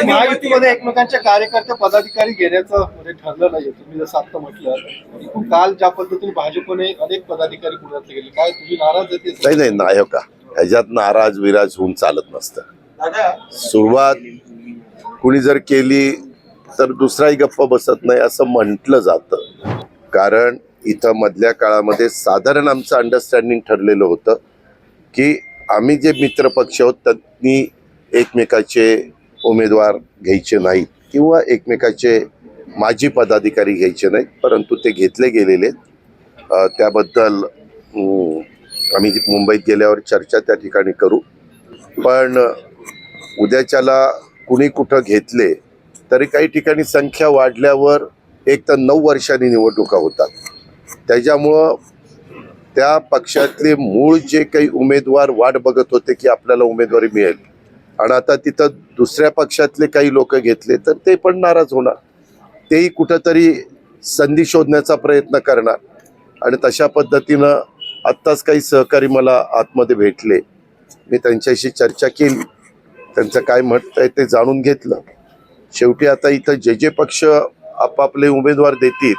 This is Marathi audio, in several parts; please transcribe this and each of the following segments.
महायुतीमध्ये एकमेकांच्या कार्यकर्ते पदाधिकारी घेण्याचं म्हणजे ठरलं नाहीये. तुम्ही जसं आता म्हटलं काल ज्या पद्धतीने भाजपने अनेक पदाधिकारी पुण्यातले गेले, काय तुम्ही नाराज येते? नाही नाही हो का, ह्याच्यात नाराज विराज होऊन चालत नसतं. सुरुवात कुणी जर केली तर दुसराही गप्प बसत नाही असं म्हटलं जातं. कारण इथं मधल्या काळामध्ये साधारण आमचं अंडरस्टँडिंग ठरलेलं होतं की आम्ही जे मित्रपक्ष आहोत त्यांनी एकमेकाचे उमेदवार घ्यायचे नाहीत किंवा एकमेकाचे माजी पदाधिकारी घ्यायचे नाहीत, परंतु ते घेतले गेलेले. त्याबद्दल आम्ही मुंबईत गेल्यावर चर्चा त्या ठिकाणी करू. पण उद्याच्याला कुणी कुठं घेतले तरी काही ठिकाणी संख्या वाढल्यावर एक तर 9 वर्षांनी निवडणुका होतात. त्याच्यामुळं त्या पक्षातले मूळ जे काही उमेदवार वाट बघत होते की आपल्याला उमेदवारी मिळेल आणि आता तिथं दुसऱ्या पक्षातले काही लोक घेतले तर ते पण नाराज होणार. तेही कुठंतरी संधी शोधण्याचा प्रयत्न करणार. आणि तशा पद्धतीनं आत्ताच काही सहकारी मला आतमध्ये भेटले, मी त्यांच्याशी चर्चा केली, त्यांचं काय मत आहे ते जाणून घेतलं. शेवटी आता इथं जे जे पक्ष आपापले उमेदवार देतील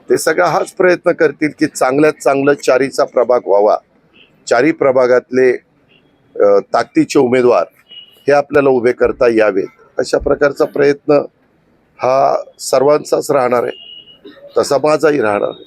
ते सगळा हाच प्रयत्न करतील की चांगल्यात चांगलं चारीचा प्रभाग व्हावा, चारी प्रभागातले ताकदीचे उमेदवार हे आपल्याला उभे करता यावेत. अशा प्रकारचा प्रयत्न हा सर्वांचाच राहणार आहे, तसा माझाही राहणार आहे.